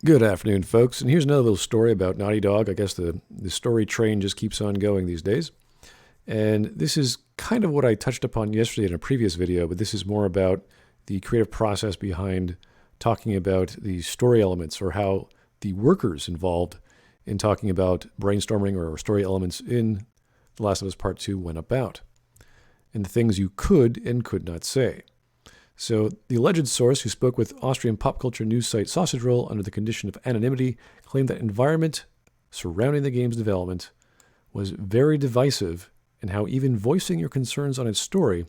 Good afternoon, folks. And here's another little story about Naughty Dog. I guess the story train just keeps on going these days. And this is kind of what I touched upon yesterday in a previous video, but this is more about the creative process behind talking about the story elements or how the workers involved in talking about brainstorming or story elements in The Last of Us Part 2 went about, and the things you could and could not say. So, the alleged source who spoke with Austrian pop culture news site Sausage Roll under the condition of anonymity claimed that environment surrounding the game's development was very divisive and how even voicing your concerns on its story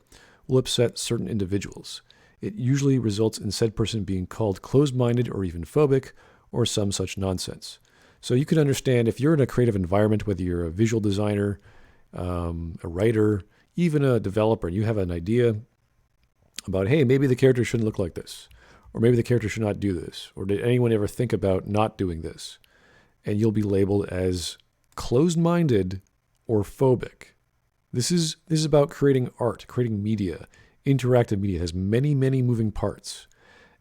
will upset certain individuals. It usually results in said person being called closed-minded or even phobic or some such nonsense. So you can understand if you're in a creative environment, whether you're a visual designer, a writer, even a developer, and you have an idea about, hey, maybe the character shouldn't look like this, or maybe the character should not do this, or did anyone ever think about not doing this? And you'll be labeled as closed-minded or phobic. This is about creating art, creating media. Interactive media has many, many moving parts.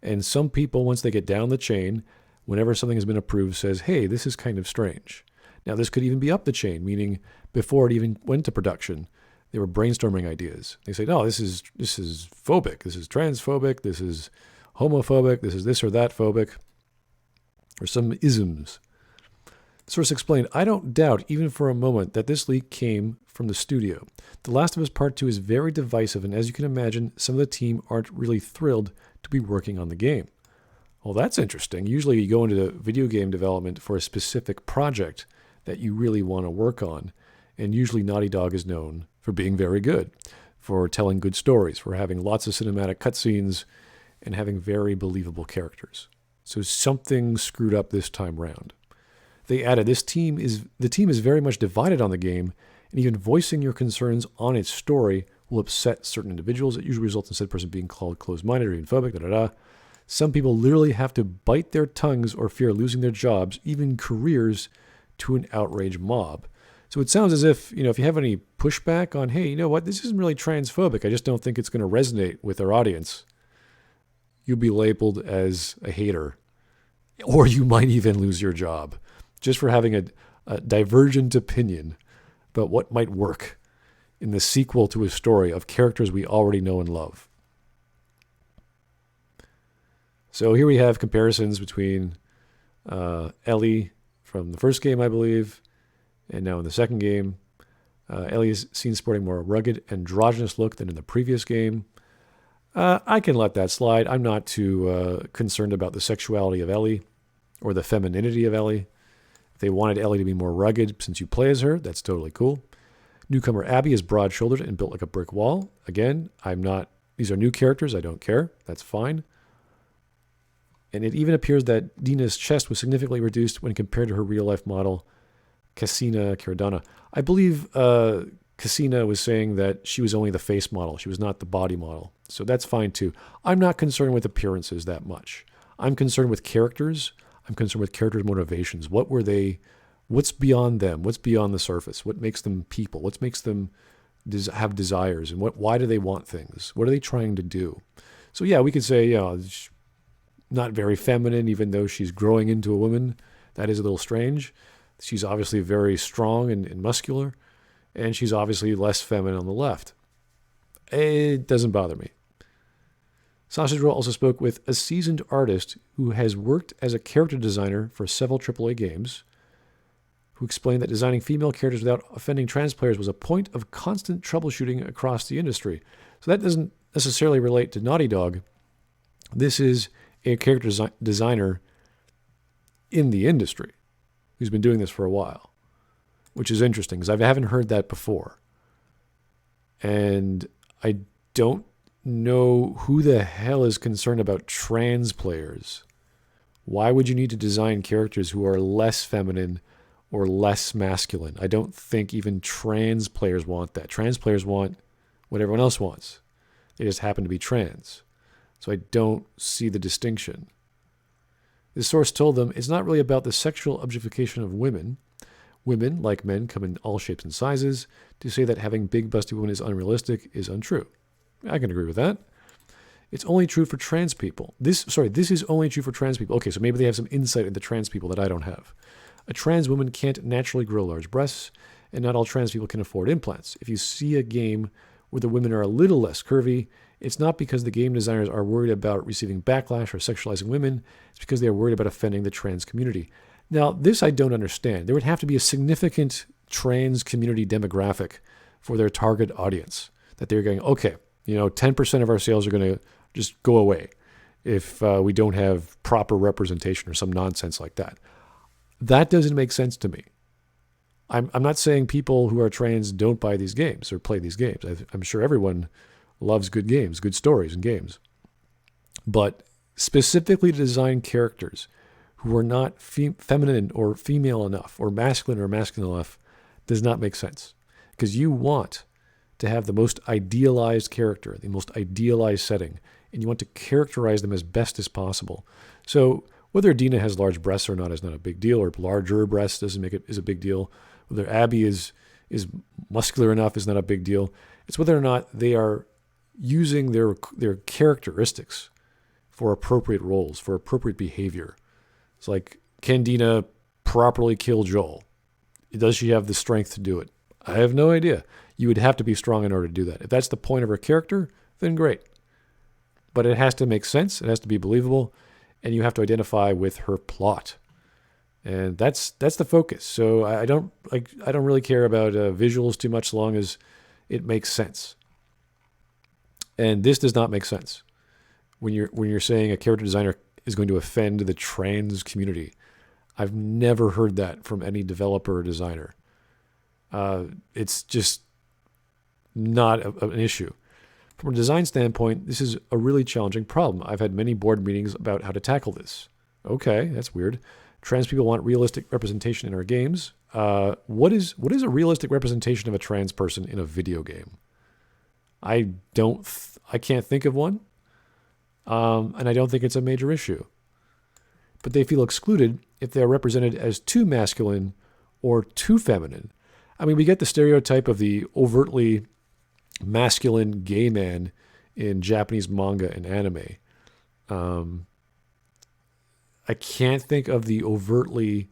And some people, once they get down the chain, whenever something has been approved, says, hey, this is kind of strange. Now, this could even be up the chain, meaning before it even went to production, they were brainstorming ideas. They say, no, this is phobic. This is transphobic. This is homophobic. This is this or that phobic. Or some isms. The source explained, I don't doubt even for a moment that this leak came from the studio. The Last of Us Part 2 is very divisive, and as you can imagine, some of the team aren't really thrilled to be working on the game. Well, that's interesting. Usually you go into the video game development for a specific project that you really want to work on. And usually Naughty Dog is known for being very good, for telling good stories, for having lots of cinematic cutscenes, and having very believable characters. So something screwed up this time round. They added, the team is very much divided on the game, and even voicing your concerns on its story will upset certain individuals. It usually results in said person being called closed-minded or even phobic, Some people literally have to bite their tongues or fear losing their jobs, even careers, to an outrage mob. So it sounds as if you have any pushback on, hey, you know what, this isn't really transphobic. I just don't think it's going to resonate with our audience. You'll be labeled as a hater, or you might even lose your job just for having a divergent opinion about what might work in the sequel to a story of characters we already know and love. So here we have comparisons between Ellie from the first game, I believe, and now in the second game. Ellie is seen sporting more rugged, androgynous look than in the previous game. I can let that slide. I'm not too concerned about the sexuality of Ellie or the femininity of Ellie. If they wanted Ellie to be more rugged since you play as her, that's totally cool. Newcomer Abby is broad-shouldered and built like a brick wall. Again, these are new characters. I don't care. That's fine. And it even appears that Dina's chest was significantly reduced when compared to her real-life model, Cassina Caradonna. I believe Cassina was saying that she was only the face model. She was not the body model. So that's fine too. I'm not concerned with appearances that much. I'm concerned with characters. I'm concerned with characters' motivations. What's beyond them? What's beyond the surface? What makes them people? What makes them have desires? And why do they want things? What are they trying to do? So yeah, we could say, not very feminine, even though she's growing into a woman. That is a little strange. She's obviously very strong and muscular, and she's obviously less feminine on the left. It doesn't bother me. Sausage Roll also spoke with a seasoned artist who has worked as a character designer for several AAA games, who explained that designing female characters without offending trans players was a point of constant troubleshooting across the industry. So that doesn't necessarily relate to Naughty Dog. This is a character designer in the industry who's been doing this for a while, which is interesting because I haven't heard that before. And I don't know who the hell is concerned about trans players. Why would you need to design characters who are less feminine or less masculine? I don't think even trans players want that. Trans players want what everyone else wants. They just happen to be trans. So I don't see the distinction. The source told them it's not really about the sexual objectification of women. Women, like men, come in all shapes and sizes. To say that having big busty women is unrealistic is untrue. I can agree with that. It's only true for trans people. This is only true for trans people. Okay, so maybe they have some insight into trans people that I don't have. A trans woman can't naturally grow large breasts, and not all trans people can afford implants. If you see a game where the women are a little less curvy, it's not because the game designers are worried about receiving backlash or sexualizing women. It's because they are worried about offending the trans community. Now, this I don't understand. There would have to be a significant trans community demographic for their target audience that they're going, okay, 10% of our sales are going to just go away if we don't have proper representation or some nonsense like that. That doesn't make sense to me. I'm not saying people who are trans don't buy these games or play these games. I'm sure everyone loves good games, good stories and games. But specifically to design characters who are not feminine or female enough or masculine enough does not make sense. Because you want to have the most idealized character, the most idealized setting, and you want to characterize them as best as possible. So whether Dina has large breasts or not is not a big deal, or larger breasts doesn't make it is a big deal. Whether Abby is muscular enough is not a big deal. It's whether or not they are using their characteristics for appropriate roles, for appropriate behavior. It's like, can Dina properly kill Joel? Does she have the strength to do it? I have no idea. You would have to be strong in order to do that. If that's the point of her character, then great. But it has to make sense. It has to be believable. And you have to identify with her plot. And that's the focus. So I don't really care about visuals too much, so long as it makes sense. And this does not make sense when you're saying a character designer is going to offend the trans community. I've never heard that from any developer or designer. It's just not an issue. From a design standpoint, this is a really challenging problem. I've had many board meetings about how to tackle this. Okay, that's weird. Trans people want realistic representation in our games. What is a realistic representation of a trans person in a video game? I can't think of one, and I don't think it's a major issue. But they feel excluded if they are represented as too masculine or too feminine. I mean, we get the stereotype of the overtly masculine gay man in Japanese manga and anime. I can't think of the overtly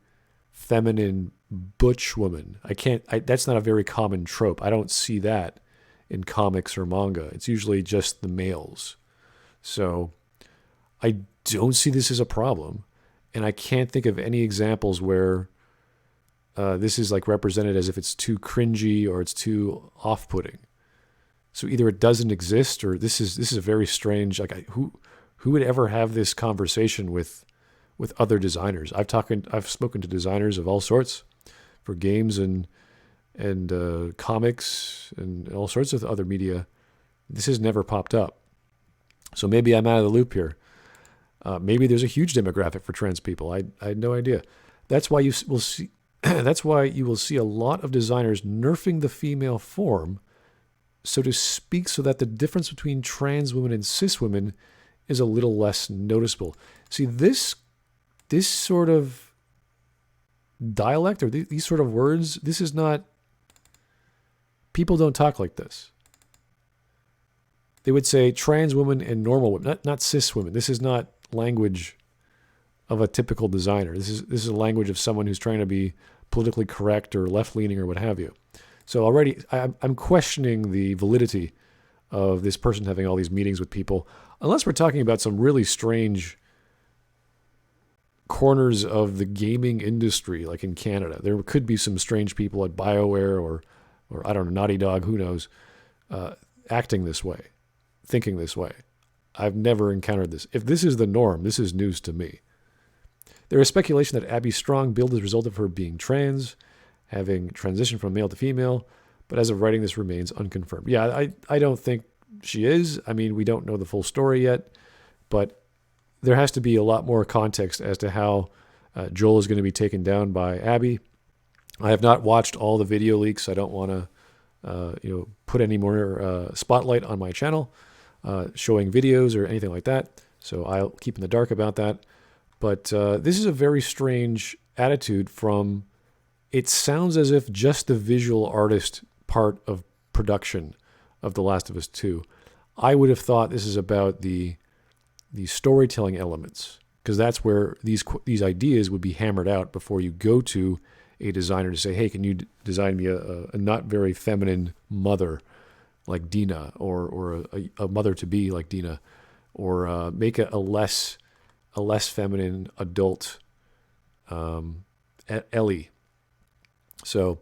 feminine butch woman. That's not a very common trope. I don't see that in comics or manga. It's usually just the males. So I don't see this as a problem. And I can't think of any examples where this is like represented as if it's too cringy or it's too off-putting. So either it doesn't exist, or this is a very strange. Who would ever have this conversation with other designers? I've spoken to designers of all sorts for games and comics and all sorts of other media. This has never popped up. So maybe I'm out of the loop here. Maybe there's a huge demographic for trans people. I had no idea. That's why you will see. That's why you will see a lot of designers nerfing the female form, so to speak, so that the difference between trans women and cis women is a little less noticeable. See, this sort of dialect or these sort of words, this is not. People don't talk like this. They would say trans women and normal women, not cis women. This is not language of a typical designer. This is a language of someone who's trying to be politically correct or left-leaning or what have you. So already I'm questioning the validity of this person having all these meetings with people, unless we're talking about some really strange corners of the gaming industry, like in Canada. There could be some strange people at BioWare or I don't know, Naughty Dog, who knows, acting this way, thinking this way. I've never encountered this. If this is the norm, this is news to me. There is speculation that Abby's strong build is a result of her being trans, having transitioned from male to female, but as of writing, this remains unconfirmed. Yeah, I don't think she is. I mean, we don't know the full story yet, but there has to be a lot more context as to how Joel is going to be taken down by Abby. I have not watched all the video leaks. I don't want to put any more spotlight on my channel showing videos or anything like that, so I'll keep in the dark about that. But this is a very strange attitude from, it sounds as if just the visual artist part of production of The Last of Us 2. I would have thought this is about the storytelling elements, because that's where these ideas would be hammered out before you go to a designer to say, hey, can you design me a not very feminine mother like Dina, or a mother to be like Dina, or make a less feminine adult Ellie. So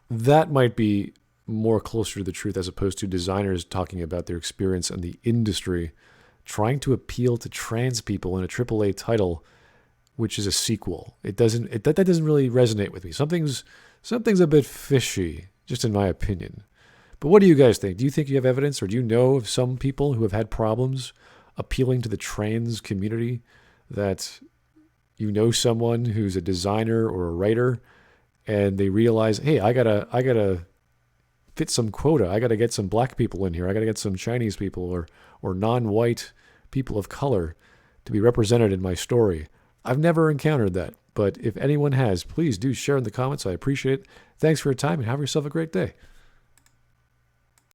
that might be more closer to the truth, as opposed to designers talking about their experience in the industry, trying to appeal to trans people in a AAA title, which is a sequel. That doesn't really resonate with me. Something's a bit fishy, just in my opinion. But what do you guys think? Do you think you have evidence, or do you know of some people who have had problems appealing to the trans community? That you know someone who's a designer or a writer, and they realize, hey, I gotta fit some quota. I gotta get some black people in here. I gotta get some Chinese people or non-white people of color to be represented in my story. I've never encountered that, but if anyone has, please do share in the comments. I appreciate it. Thanks for your time, and have yourself a great day.